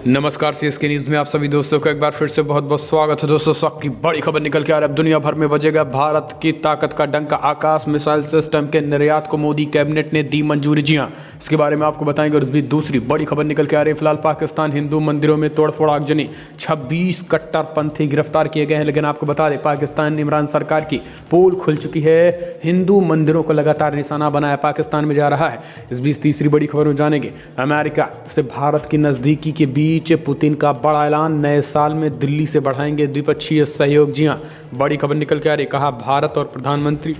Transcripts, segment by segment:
नमस्कार, CSK news में आप सभी दोस्तों का एक बार फिर से बहुत बहुत स्वागत है। दोस्तों, सब की बड़ी खबर निकल के आ रही है। अब दुनिया भर में बजेगा भारत की ताकत का डंका। आकाश मिसाइल सिस्टम के निर्यात को मोदी कैबिनेट ने दी मंजूरी। जी हाँ, इसके बारे में आपको बताएंगे। और इस बीच दूसरी बड़ी खबर निकल के आ रही है। फिलहाल पाकिस्तान हिंदू मंदिरों में तोड़फोड़ आगजनी, 26 कट्टरपंथी गिरफ्तार किए गए हैं। लेकिन आपको बता दें, पाकिस्तान इमरान सरकार की पोल खुल चुकी है। हिंदू मंदिरों को लगातार निशाना बनाया पाकिस्तान में जा रहा है। इस बीच तीसरी बड़ी खबर में जानेंगे। अमेरिका से भारत की नज़दीकी के बीच पुतिन का बड़ा ऐलान, नए साल में दिल्ली से बढ़ाएंगे द्विपक्षीय सहयोग। जी हां, बड़ी खबर निकल के आ रही। कहा, भारत और प्रधानमंत्री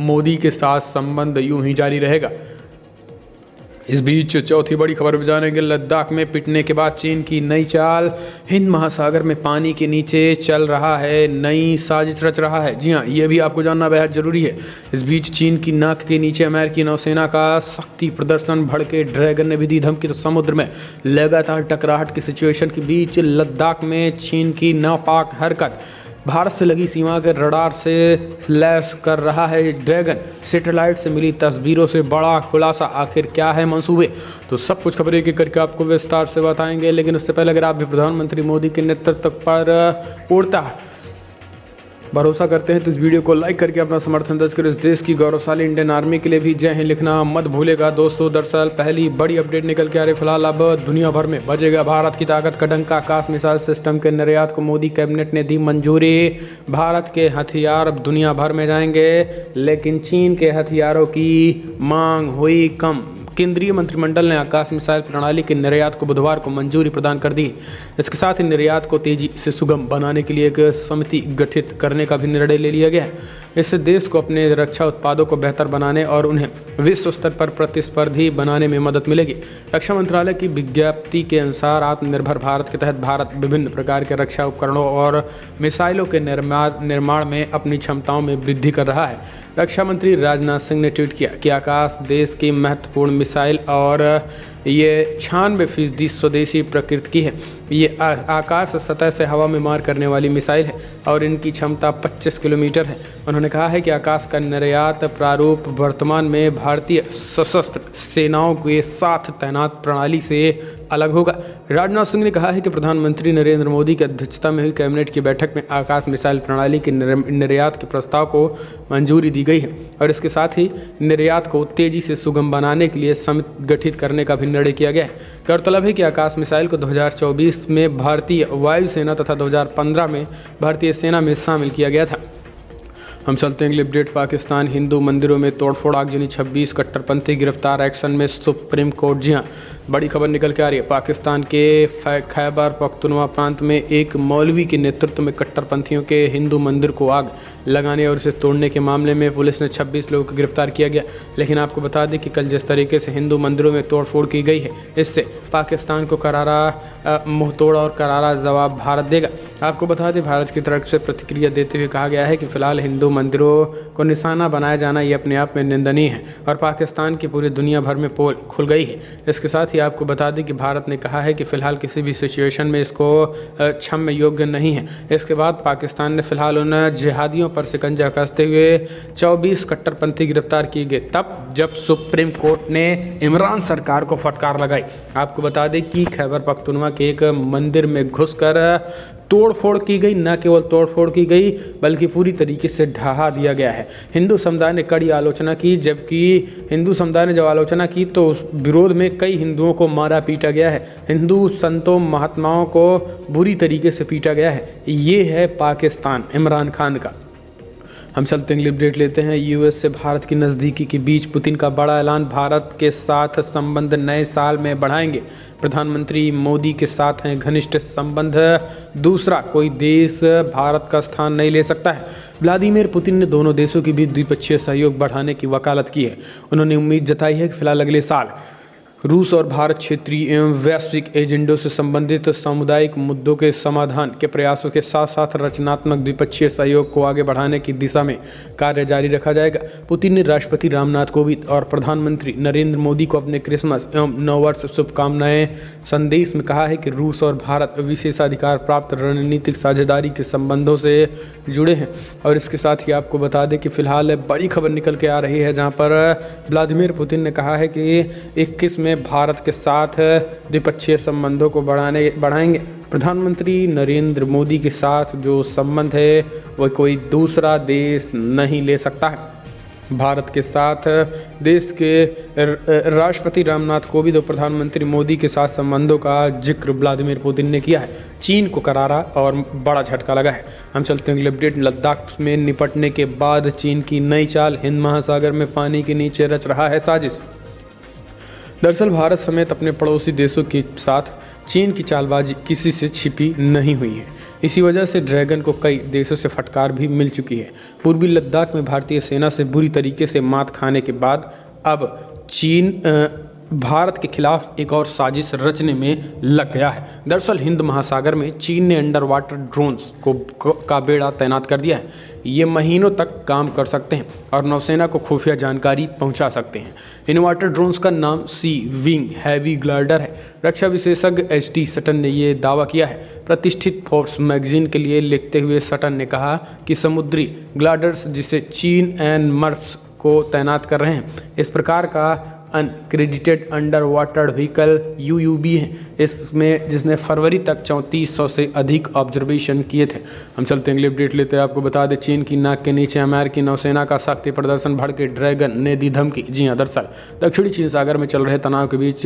मोदी के साथ संबंध यूं ही जारी रहेगा। इस बीच चौथी बड़ी खबर में जानेंगे। लद्दाख में पिटने के बाद चीन की नई चाल, हिंद महासागर में पानी के नीचे चल रहा है, नई साजिश रच रहा है। जी हाँ, ये भी आपको जानना बेहद जरूरी है। इस बीच चीन की नाक के नीचे अमेरिकी नौसेना का शक्ति प्रदर्शन, भड़के ड्रैगन ने भी दी धमकी। तो समुद्र में लगातार टकराहट की सिचुएशन के बीच लद्दाख में चीन की नापाक हरकत, भारत से लगी सीमा के रडार से लैस कर रहा है ड्रैगन, सैटेलाइट से मिली तस्वीरों से बड़ा खुलासा। आखिर क्या है मंसूबे? तो सब कुछ खबरें एक करके आपको विस्तार से बताएंगे। लेकिन उससे पहले अगर आप भी प्रधानमंत्री मोदी के नेतृत्व पर पूर्णतः भरोसा करते हैं तो इस वीडियो को लाइक करके अपना समर्थन दर्ज करें। इस देश की गौरवशाली इंडियन आर्मी के लिए भी जय हिंद लिखना मत भूलेगा। दोस्तों, दरअसल पहली बड़ी अपडेट निकल के आ रही। फिलहाल अब दुनिया भर में बजेगा भारत की ताकत का डंका। आकाश मिसाइल सिस्टम के निर्यात को मोदी कैबिनेट ने दी मंजूरी। भारत के हथियार अब दुनिया भर में जाएंगे, लेकिन चीन के हथियारों की मांग हुई कम। केंद्रीय मंत्रिमंडल ने आकाश मिसाइल प्रणाली के निर्यात को बुधवार को मंजूरी प्रदान कर दी। इसके साथ ही निर्यात को तेजी से सुगम बनाने के लिए एक समिति गठित करने का भी निर्णय ले लिया गया है। इससे देश को अपने रक्षा उत्पादों को बेहतर बनाने और उन्हें विश्व स्तर पर प्रतिस्पर्धी बनाने में मदद मिलेगी। रक्षा मंत्रालय की विज्ञप्ति के अनुसार आत्मनिर्भर भारत के तहत भारत विभिन्न प्रकार के रक्षा उपकरणों और मिसाइलों के निर्माण में अपनी क्षमताओं में वृद्धि कर रहा है। रक्षा मंत्री राजनाथ सिंह ने ट्वीट किया कि आकाश देश की महत्वपूर्ण मिसाइल और ये 96% स्वदेशी प्रकृति की है। ये आकाश सतह से हवा में मार करने वाली मिसाइल है और इनकी क्षमता 25 किलोमीटर है। उन्होंने कहा है कि आकाश का निर्यात प्रारूप वर्तमान में भारतीय सशस्त्र सेनाओं के साथ तैनात प्रणाली से अलग होगा। राजनाथ सिंह ने कहा है कि प्रधानमंत्री नरेंद्र मोदी की अध्यक्षता में हुई कैबिनेट की बैठक में आकाश मिसाइल प्रणाली के निर्यात के प्रस्ताव को मंजूरी दी गई है और इसके साथ ही निर्यात को तेजी से सुगम बनाने के लिए समिति गठित करने का भी निर्णय किया गया है। गौरतलब है कि आकाश मिसाइल को 2024 में भारतीय वायुसेना तथा 2015 में भारतीय सेना में शामिल किया गया था। हम चलते हैं अगले अपडेट। पाकिस्तान हिंदू मंदिरों में तोड़फोड़ आगजनी, 26 कट्टरपंथी गिरफ्तार, एक्शन में सुप्रीम कोर्ट। जी हाँ, बड़ी खबर निकल के आ रही है। पाकिस्तान के खैबर पख्तूनख्वा प्रांत में एक मौलवी के नेतृत्व में कट्टरपंथियों के हिंदू मंदिर को आग लगाने और इसे तोड़ने के मामले में पुलिस ने 26 लोगों को गिरफ्तार किया गया। लेकिन आपको बता दें कि कल जिस तरीके से हिंदू मंदिरों में तोड़फोड़ की गई है, इससे पाकिस्तान को करारा मुंहतोड़ और करारा जवाब भारत देगा। आपको बता दें, भारत की तरफ से प्रतिक्रिया देते हुए कहा गया है कि फिलहाल हिंदू मंदिरों को निशाना बनाया जाना ये अपने आप में निंदनीय है और पाकिस्तान की पूरी दुनिया भर में पोल खुल गई है। इसके साथ ही आपको बता दें कि भारत ने कहा है कि फिलहाल किसी भी सिचुएशन में इसको क्षम्य योग्य नहीं है। इसके बाद पाकिस्तान ने फिलहाल उन जिहादियों पर शिकंजा कसते हुए 24 कट्टरपंथी गिरफ्तार किए गए, तब जब सुप्रीम कोर्ट ने इमरान सरकार को फटकार लगाई। आपको बता दें कि खैबर पख्तूनख्वा के एक मंदिर में घुसकर तोड़फोड़ की गई। न केवल तोड़फोड़ की गई बल्कि पूरी तरीके से ढहा दिया गया है। हिंदू समुदाय ने कड़ी आलोचना की। जबकि हिंदू समुदाय ने जब आलोचना की तो उस विरोध में कई हिंदुओं को मारा पीटा गया है। हिंदू संतों महात्माओं को बुरी तरीके से पीटा गया है। ये है पाकिस्तान इमरान खान का। हम चलते हैं, अपडेट लेते हैं। यूएस से भारत की नज़दीकी के बीच पुतिन का बड़ा ऐलान, भारत के साथ संबंध नए साल में बढ़ाएंगे। प्रधानमंत्री मोदी के साथ हैं घनिष्ठ संबंध, दूसरा कोई देश भारत का स्थान नहीं ले सकता है। व्लादिमीर पुतिन ने दोनों देशों के बीच द्विपक्षीय सहयोग बढ़ाने की वकालत की है। उन्होंने उम्मीद जताई है कि फिलहाल अगले साल रूस और भारत क्षेत्रीय एवं वैश्विक एजेंडों से संबंधित सामुदायिक मुद्दों के समाधान के प्रयासों के साथ साथ रचनात्मक द्विपक्षीय सहयोग को आगे बढ़ाने की दिशा में कार्य जारी रखा जाएगा। पुतिन ने राष्ट्रपति रामनाथ कोविंद और प्रधानमंत्री नरेंद्र मोदी को अपने क्रिसमस एवं नववर्ष शुभकामनाएं संदेश में कहा है कि रूस और भारत विशेषाधिकार प्राप्त रणनीतिक साझेदारी के संबंधों से जुड़े हैं। और इसके साथ ही आपको बता दें कि फिलहाल बड़ी खबर निकल के आ रही है, जहाँ पर व्लादिमीर पुतिन ने कहा है कि 21 में भारत के साथ द्विपक्षीय संबंधों को बढ़ाएंगे। प्रधानमंत्री नरेंद्र मोदी के साथ जो संबंध है वह कोई दूसरा देश नहीं ले सकता है। भारत के साथ देश के राष्ट्रपति रामनाथ कोविंद और प्रधानमंत्री मोदी के साथ संबंधों का जिक्र व्लादिमीर पुतिन ने किया है। चीन को करारा और बड़ा झटका लगा है। हम चलते हैं अगले अपडेट। लद्दाख में निपटने के बाद चीन की नई चाल, हिंद महासागर में पानी के नीचे रच रहा है साजिश। दरअसल भारत समेत अपने पड़ोसी देशों के साथ चीन की चालबाजी किसी से छिपी नहीं हुई है। इसी वजह से ड्रैगन को कई देशों से फटकार भी मिल चुकी है। पूर्वी लद्दाख में भारतीय सेना से बुरी तरीके से मात खाने के बाद अब चीन भारत के खिलाफ एक और साजिश रचने में लग गया है। दरअसल हिंद महासागर में चीन ने अंडर वाटर ड्रोन्स का बेड़ा तैनात कर दिया है। ये महीनों तक काम कर सकते हैं और नौसेना को खुफिया जानकारी पहुंचा सकते हैं। इन वाटर ड्रोन्स का नाम सी विंग हैवी ग्लाइडर है। रक्षा विशेषज्ञ एच.डी. सटन ने ये दावा किया है। प्रतिष्ठित फोर्ब्स मैगजीन के लिए लिखते हुए सटन ने कहा कि समुद्री ग्लाइडर्स जिसे चीन एंड मर्प्स को तैनात कर रहे हैं, इस प्रकार का uncredited under water vehicle UUV है, इसमें जिसने फरवरी तक 3400 से अधिक ऑब्जर्वेशन किए थे। हम चलते हैं अगले अपडेट लेते हैं। आपको बता दें, चीन की नाक के नीचे अमेरिकी नौसेना का शक्ति प्रदर्शन, भड़के ड्रैगन ने दी धमकी। जी हाँ, दरअसल दक्षिणी चीन सागर में चल रहे तनाव के बीच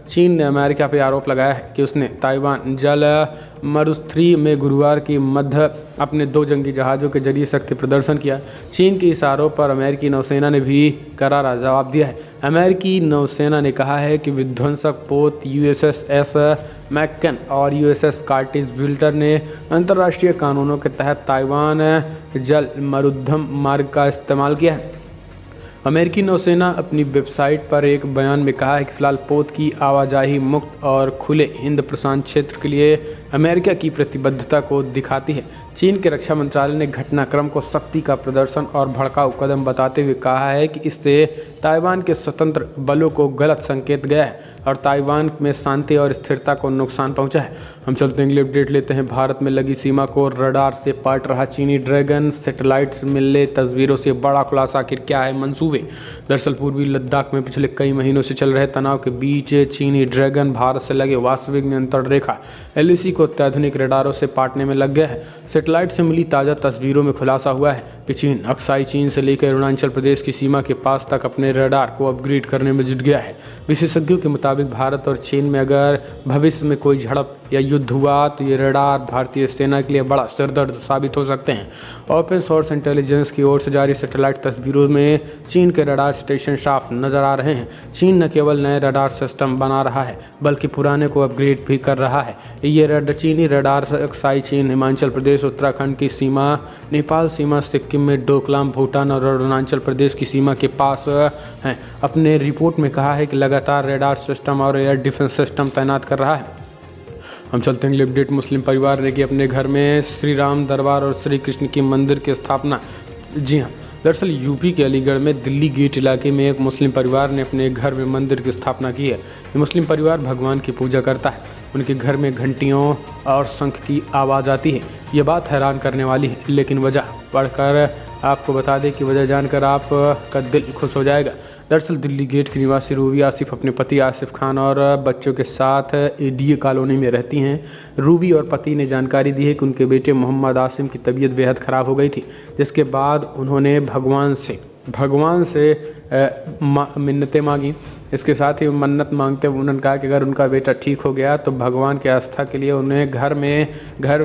चीन ने अमेरिका पर आरोप लगाया है कि उसने ताइवान जल मरुस्थली में गुरुवार की मध्य अपने 2 जंगी जहाज़ों के जरिए शक्ति प्रदर्शन किया। चीन के इस आरोप पर अमेरिकी नौसेना ने भी करारा जवाब दिया है। अमेरिकी नौसेना ने कहा है कि विध्वंसक पोत USS मैककेन और USS कार्टिस बिल्टर ने अंतर्राष्ट्रीय कानूनों के तहत ताइवान जल मरुद्धम मार्ग का इस्तेमाल किया है। अमेरिकी नौसेना अपनी वेबसाइट पर एक बयान में कहा है कि फिलहाल पोत की आवाजाही मुक्त और खुले हिंद प्रशांत क्षेत्र के लिए अमेरिका की प्रतिबद्धता को दिखाती है। चीन के रक्षा मंत्रालय ने घटनाक्रम को शक्ति का प्रदर्शन और भड़काऊ कदम बताते हुए कहा है कि इससे ताइवान के स्वतंत्र बलों को गलत संकेत गया है और ताइवान में शांति और स्थिरता को नुकसान पहुंचा है। हम चलते हैं अगले अपडेट लेते हैं। भारत में लगी सीमा को रडार से पाट रहा चीनी ड्रैगन, सैटेलाइट्स मिलने तस्वीरों से बड़ा खुलासा। आखिर क्या है मंसूबे? दरअसल पूर्वी लद्दाख में पिछले कई महीनों से चल रहे तनाव के बीच चीनी ड्रैगन भारत से लगे वास्तविक नियंत्रण रेखा LAC को अत्याधुनिक रडारों से पाटने में लग गया है। सैटेलाइट से मिली ताज़ा तस्वीरों में खुलासा हुआ है कि चीन अक्साई चीन से लेकर अरुणाचल प्रदेश की सीमा के पास तक अपने रडार को अपग्रेड करने में जुट गया है। विशेषज्ञों के मुताबिक भारत और चीन में अगर भविष्य में कोई झड़प या युद्ध हुआ तो ये रडार भारतीय सेना के लिए बड़ा सिरदर्द साबित हो सकते हैं। ओपन सोर्स इंटेलिजेंस की ओर से जारी सैटेलाइट तस्वीरों में चीन के रडार स्टेशन साफ नजर आ रहे हैं। चीन न केवल नए रडार सिस्टम बना रहा है बल्कि पुराने को अपग्रेड भी कर रहा है। ये चीनी रडार अक्साई चीन, हिमाचल प्रदेश, उत्तराखंड की सीमा, नेपाल सीमा, सिक्किम में डोकलाम, भूटान और अरुणाचल प्रदेश की सीमा के पास हैं। अपने रिपोर्ट में कहा है कि लगातार रडार सिस्टम और एयर डिफेंस सिस्टम तैनात कर रहा है। हम चलते हैं अपडेट। मुस्लिम परिवार ने की अपने घर में श्री राम दरबार और श्री कृष्ण की मंदिर की स्थापना। जी हाँ, दरअसल यूपी के अलीगढ़ में दिल्ली गेट इलाके में एक मुस्लिम परिवार ने अपने घर में मंदिर की स्थापना की है। ये मुस्लिम परिवार भगवान की पूजा करता है। उनके घर में घंटियों और शंख की आवाज़ आती है। ये बात हैरान करने वाली है, लेकिन वजह पढ़कर आपको बता दें कि वजह जानकर आपका दिल खुश हो जाएगा। दरअसल दिल्ली गेट की निवासी रूबी आसिफ अपने पति आसिफ खान और बच्चों के साथ ADA कॉलोनी में रहती हैं। रूबी और पति ने जानकारी दी है कि उनके बेटे मोहम्मद आसिम की तबीयत बेहद ख़राब हो गई थी, जिसके बाद उन्होंने भगवान से मिन्नतें मांगी। इसके साथ ही मन्नत मांगते हुए उन्होंने कहा कि अगर उनका बेटा ठीक हो गया तो भगवान की आस्था के लिए उन्हें घर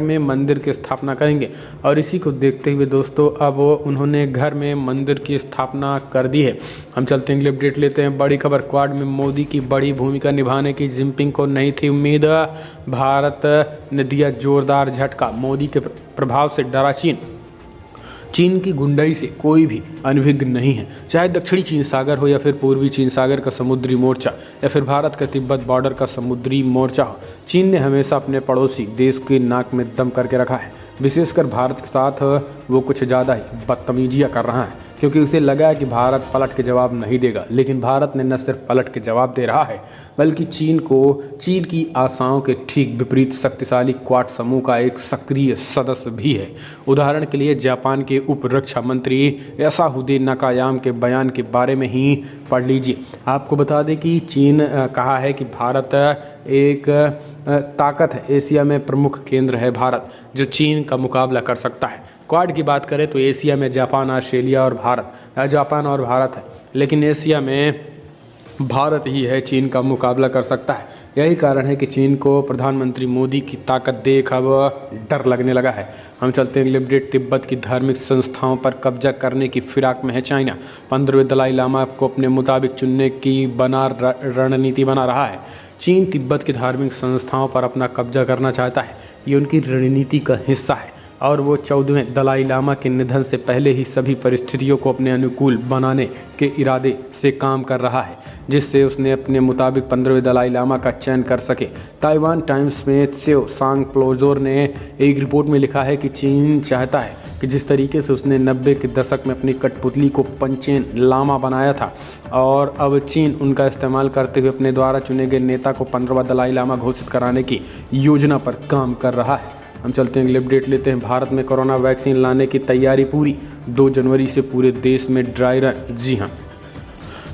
में मंदिर की स्थापना करेंगे। और इसी को देखते हुए दोस्तों अब उन्होंने घर में मंदिर की स्थापना कर दी है। हम चलते हैं अपडेट लेते हैं। बड़ी खबर, क्वाड में मोदी की बड़ी भूमिका निभाने की जिनपिंग को नहीं थी उम्मीद, भारत ने दिया जोरदार झटका। मोदी के प्रभाव से डरा चीन की गुंडाई से कोई भी अनभिज्ञ नहीं है, चाहे दक्षिणी चीन सागर हो या फिर पूर्वी चीन सागर का समुद्री मोर्चा या फिर भारत का तिब्बत बॉर्डर का समुद्री मोर्चा हो। चीन ने हमेशा अपने पड़ोसी देश की नाक में दम करके रखा है। विशेषकर भारत के साथ वो कुछ ज़्यादा ही बदतमीजियाँ कर रहा है, क्योंकि उसे लगा है कि भारत पलट के जवाब नहीं देगा। लेकिन भारत ने न सिर्फ पलट के जवाब दे रहा है बल्कि चीन की आशाओं के ठीक विपरीत शक्तिशाली क्वाड समूह का एक सक्रिय सदस्य भी है। उदाहरण के लिए जापान के उप रक्षा मंत्री असादुद्दीन नकायाम के बयान के बारे में ही पढ़ लीजिए। आपको बता दें कि चीन कहा है कि भारत एक ताकत है, एशिया में प्रमुख केंद्र है भारत जो चीन का मुकाबला कर सकता है। क्वाड की बात करें तो एशिया में जापान, ऑस्ट्रेलिया और भारत है, लेकिन एशिया में भारत ही है चीन का मुकाबला कर सकता है। यही कारण है कि चीन को प्रधानमंत्री मोदी की ताकत देख अब डर लगने लगा है। हम चलते हैं अगले अपडेट। तिब्बत की धार्मिक संस्थाओं पर कब्जा करने की फिराक में है चाइना। 15वें दलाई लामा को अपने मुताबिक चुनने की रणनीति बना रहा है। चीन तिब्बत की धार्मिक संस्थाओं पर अपना कब्जा करना चाहता है, ये उनकी रणनीति का हिस्सा है और वो 14वें दलाई लामा के निधन से पहले ही सभी परिस्थितियों को अपने अनुकूल बनाने के इरादे से काम कर रहा है, जिससे उसने अपने मुताबिक 15वें दलाई लामा का चयन कर सके। ताइवान टाइम्स में त्सेओ सांग प्लोजोर ने एक रिपोर्ट में लिखा है कि चीन चाहता है कि जिस तरीके से उसने 90 के दशक में अपनी कठपुतली को पंचेन लामा बनाया था और अब चीन उनका इस्तेमाल करते हुए अपने द्वारा चुने गए नेता को 15वां दलाई लामा घोषित कराने की योजना पर काम कर रहा है। हम चलते हैं अगले अपडेट लेते हैं। भारत में कोरोना वैक्सीन लाने की तैयारी पूरी, 2 जनवरी से पूरे देश में ड्राई रन। जी हाँ,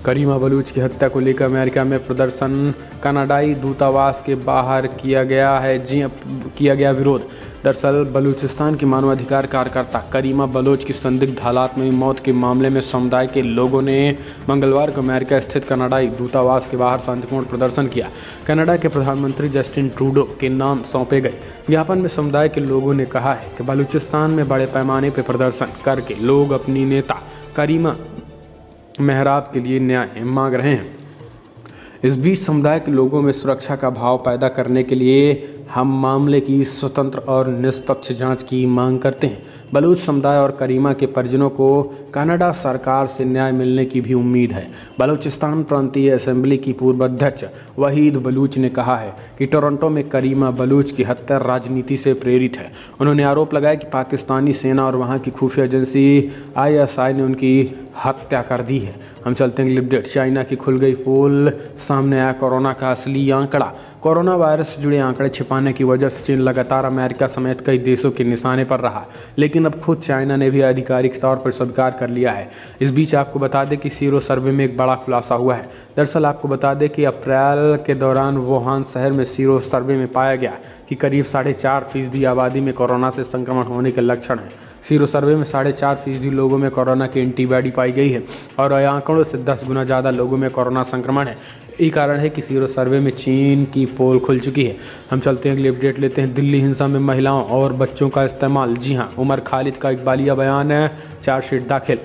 करीमा बलूच की हत्या को लेकर अमेरिका में प्रदर्शन, कनाडाई दूतावास के बाहर किया गया विरोध। दरअसल बलूचिस्तान की मानवाधिकार कार्यकर्ता करीमा बलोच की संदिग्ध हालात में मौत के मामले में समुदाय के लोगों ने मंगलवार को अमेरिका स्थित कनाडाई दूतावास के बाहर शांतिपूर्ण प्रदर्शन किया। कनाडा के प्रधानमंत्री जस्टिन ट्रूडो के नाम सौंपे गए ज्ञापन में समुदाय के लोगों ने कहा है कि बलूचिस्तान में बड़े पैमाने पर प्रदर्शन करके लोग अपनी नेता करीमा मेहराब के लिए न्याय मांग रहे हैं। इस बीच समुदाय के लोगों में सुरक्षा का भाव पैदा करने के लिए हम मामले की स्वतंत्र और निष्पक्ष जांच की मांग करते हैं। बलूच समुदाय और करीमा के परिजनों को कनाडा सरकार से न्याय मिलने की भी उम्मीद है। बलूचिस्तान प्रांतीय असेंबली की पूर्व अध्यक्ष वहीद बलूच ने कहा है कि टोरंटो में करीमा बलूच की हत्या राजनीति से प्रेरित है। उन्होंने आरोप लगाया कि पाकिस्तानी सेना और वहाँ की खुफिया एजेंसी ISI ने उनकी हत्या कर दी है। हम चलते हैं अगले अपडेट। चाइना की खुल गई पोल, सामने आया कोरोना का असली आंकड़ा। कोरोना वायरस से जुड़े आंकड़े छिपाने की वजह से चीन लगातार अमेरिका समेत कई देशों के निशाने पर रहा, लेकिन अब खुद चाइना ने भी आधिकारिक तौर पर स्वीकार कर लिया है। इस बीच आपको बता दें कि सीरो सर्वे में एक बड़ा खुलासा हुआ है। दरअसल आपको बता दें कि अप्रैल के दौरान वुहान शहर में सीरो सर्वे में पाया गया कि करीब 4.5% आबादी में कोरोना से संक्रमण होने के लक्षण हैं। सीरो सर्वे में 4.5% लोगों में कोरोना की एंटीबॉडी पाई गई है और आंकड़ों से 10 गुना ज़्यादा लोगों में कोरोना संक्रमण है। यही कारण है कि सीरो सर्वे में चीन की पोल खुल चुकी है। हम चलते हैं अगली अपडेट लेते हैं। दिल्ली हिंसा में महिलाओं और बच्चों का इस्तेमाल। जी हाँ, उमर खालिद का इकबालिया बयान है, चार्जशीट दाखिल।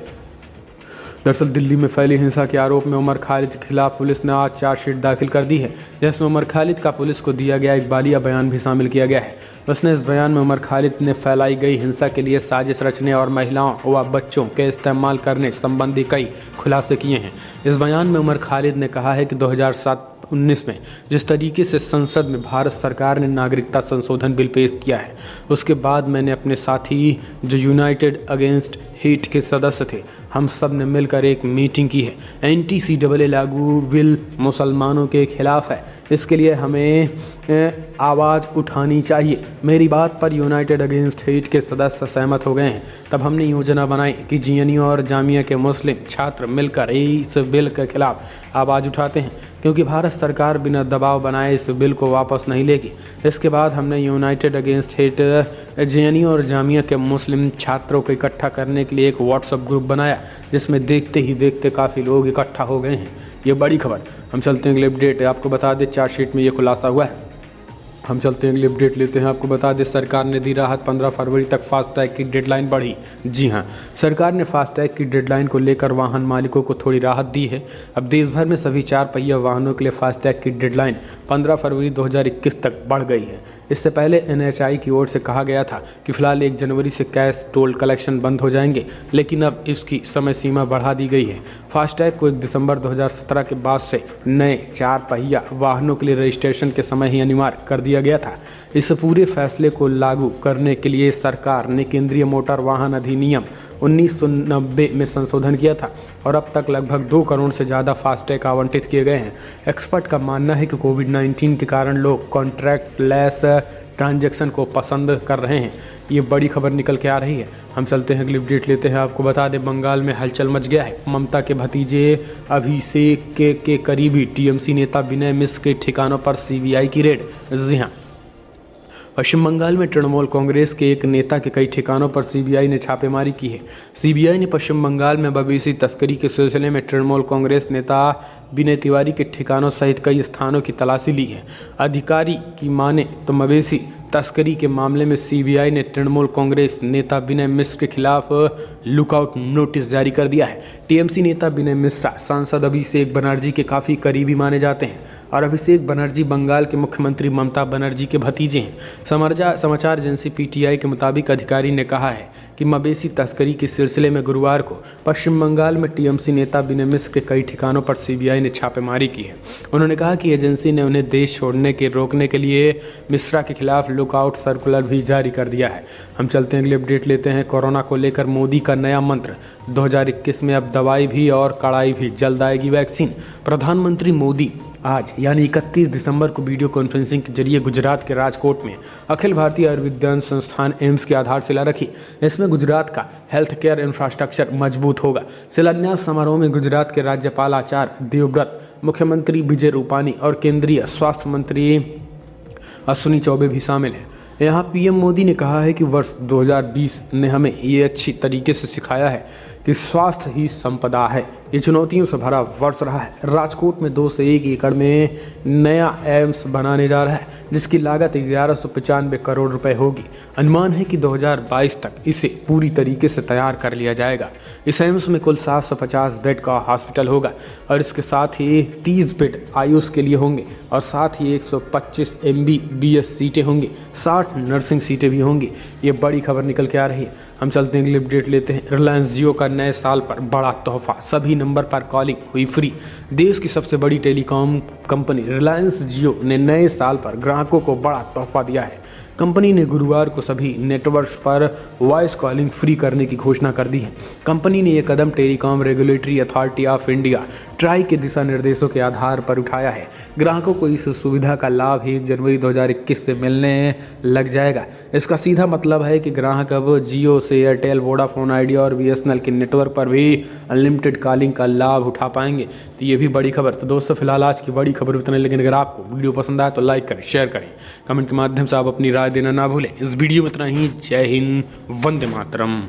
दरअसल दिल्ली में फैली हिंसा के आरोप में उमर खालिद के खिलाफ पुलिस ने आज चार्जशीट दाखिल कर दी है, जिसमें उमर खालिद का पुलिस को दिया गया इकबालिया बयान भी शामिल किया गया है। उसने इस बयान में उमर खालिद ने फैलाई गई हिंसा के लिए साजिश रचने और महिलाओं व बच्चों के इस्तेमाल करने संबंधी कई खुलासे किए हैं। इस बयान में उमर खालिद ने कहा है कि 2019 में जिस तरीके से संसद में भारत सरकार ने नागरिकता संशोधन बिल पेश किया है, उसके बाद मैंने अपने साथी जो यूनाइटेड अगेंस्ट हेट के सदस्य थे, हम सब ने मिलकर एक मीटिंग की है। NTCAA लागू बिल मुसलमानों के खिलाफ है, इसके लिए हमें आवाज़ उठानी चाहिए। मेरी बात पर यूनाइटेड अगेंस्ट हेट के सदस्य सहमत हो गए हैं। तब हमने योजना बनाई कि GNU और जामिया के मुस्लिम छात्र मिलकर इस बिल के खिलाफ आवाज़ उठाते हैं, क्योंकि भारत सरकार बिना दबाव बनाए इस बिल को वापस नहीं लेगी। इसके बाद हमने यूनाइटेड अगेंस्ट हेट GNU और जामिया के मुस्लिम छात्रों को इकट्ठा करने के लिए एक व्हाट्सएप ग्रुप बनाया, जिसमें देखते ही देखते काफ़ी लोग इकट्ठा हो गए हैं। ये बड़ी खबर। हम चलते हैं अगले अपडेट। आपको बता दें चार्जशीट में ये खुलासा हुआ है। हम चलते हैं अगले अपडेट लेते हैं। आपको बता दें सरकार ने दी राहत, 15 फरवरी तक फास्टैग की डेडलाइन बढ़ी। जी हाँ, सरकार ने फास्टैग की डेडलाइन को लेकर वाहन मालिकों को थोड़ी राहत दी है। अब देश भर में सभी 4 पहिया वाहनों के लिए फास्टैग की डेडलाइन 15 फरवरी 2021 तक बढ़ गई है। इससे पहले NHAI की ओर से कहा गया था कि फिलहाल 1 जनवरी से कैश टोल कलेक्शन बंद हो जाएंगे, लेकिन अब इसकी समय सीमा बढ़ा दी गई है। फास्टैग को 1 दिसंबर 2017 के बाद से नए 4 पहिया वाहनों के लिए रजिस्ट्रेशन के समय ही अनिवार्य कर दिया गया था। इस पूरे फैसले को लागू करने के लिए सरकार ने केंद्रीय मोटर वाहन अधिनियम 1990 में संशोधन किया था और अब तक लगभग 2 करोड़ से ज़्यादा फास्टैग आवंटित किए गए हैं। एक्सपर्ट का मानना है कि कोविड-19 के कारण लोग कॉन्ट्रैक्ट लेस ट्रांजैक्शन को पसंद कर रहे हैं। ये बड़ी खबर निकल के आ रही है। हम चलते हैं अगली अपडेट लेते हैं। आपको बता दें बंगाल में हलचल मच गया है। ममता के भतीजे अभिषेक के करीबी टीएमसी नेता विनय मिश्र के ठिकानों पर सीबीआई की रेड। जी हाँ, पश्चिम बंगाल में तृणमूल कांग्रेस के एक नेता के कई ठिकानों पर सीबीआई ने छापेमारी की है। सीबीआई ने पश्चिम बंगाल में मवेशी तस्करी के सिलसिले में तृणमूल कांग्रेस नेता विनय तिवारी के ठिकानों सहित कई स्थानों की तलाशी ली है। अधिकारी की माने तो मवेशी तस्करी के मामले में सीबीआई ने तृणमूल कांग्रेस नेता विनय मिश्र के खिलाफ लुकआउट नोटिस जारी कर दिया है। टीएमसी नेता विनय मिश्रा सांसद अभिषेक बनर्जी के काफ़ी करीबी माने जाते हैं और अभिषेक बनर्जी बंगाल के मुख्यमंत्री ममता बनर्जी के भतीजे हैं। समाचार एजेंसी पीटीआई के मुताबिक अधिकारी ने कहा है कि मवेशी तस्करी के सिलसिले में गुरुवार को पश्चिम बंगाल में टीएमसी नेता विनय मिश्र के कई ठिकानों पर सीबीआई ने छापेमारी की है। उन्होंने कहा कि एजेंसी ने उन्हें देश छोड़ने के रोकने के लिए मिश्रा के खिलाफ लुकआउट सर्कुलर भी जारी कर दिया है। हम चलते हैं अगली अपडेट लेते हैं। कोरोना को लेकर मोदी का नया मंत्र 2021 में अब दवाई भी और कड़ाई भी, जल्द आएगी वैक्सीन। प्रधानमंत्री मोदी आज यानी 31 दिसंबर को वीडियो कॉन्फ्रेंसिंग के जरिए गुजरात के राजकोट में अखिल भारतीय आयुर्विज्ञान संस्थान एम्स की आधारशिला रखी। इसमें गुजरात का हेल्थ केयर इंफ्रास्ट्रक्चर मजबूत होगा। शिलान्यास समारोह में गुजरात के राज्यपाल आचार्य देवव्रत, मुख्यमंत्री विजय रूपानी और केंद्रीय स्वास्थ्य मंत्री अश्विनी चौबे भी शामिल हैं। यहाँ पीएम मोदी ने कहा है कि वर्ष 2020 ने हमें ये अच्छी तरीके से सिखाया है कि स्वास्थ्य ही संपदा है। ये चुनौतियों से भरा वर्ष रहा है। राजकोट में 2 से 1 एकड़ में नया एम्स बनाने जा रहा है, जिसकी लागत 1195 करोड़ रुपए होगी। अनुमान है कि 2022 तक इसे पूरी तरीके से तैयार कर लिया जाएगा। इस एम्स में कुल 750 बेड का हॉस्पिटल होगा और इसके साथ ही 30 बेड आयुष के लिए होंगे और साथ ही 125 MBBS सीटें होंगी, 60 नर्सिंग सीटें भी होंगी। ये बड़ी खबर निकल के आ रही है। हम चलते हैं अगली अपडेट लेते हैं। रिलायंस जियो का नए साल पर बड़ा तोहफा, सभी नंबर पर कॉलिंग हुई फ्री। देश की सबसे बड़ी टेलीकॉम कंपनी रिलायंस जियो ने नए साल पर ग्राहकों को बड़ा तोहफा दिया है। कंपनी ने गुरुवार को सभी नेटवर्क्स पर वॉइस कॉलिंग फ्री करने की घोषणा कर दी है। कंपनी ने यह कदम telecom regulatory authority of India TRAI के दिशा निर्देशों के आधार पर उठाया है। ग्राहकों को इस सुविधा का लाभ 1 जनवरी 2021 से मिलने लग जाएगा। इसका सीधा मतलब है कि ग्राहक अब जियो से एयरटेल, वोडाफोन आइडिया और बीएसएनएल के नेटवर्क पर भी अनलिमिटेड कॉलिंग का लाभ उठा पाएंगे। तो ये भी बड़ी खबर। तो दोस्तों फिलहाल आज की बड़ी खबर इतने, लेकिन अगर आपको वीडियो पसंद आए तो लाइक करें, शेयर करें, कमेंट के माध्यम से आप अपनी राय देना ना भूलें। इस वीडियो में इतना ही। जय हिंद, वंदे मातरम।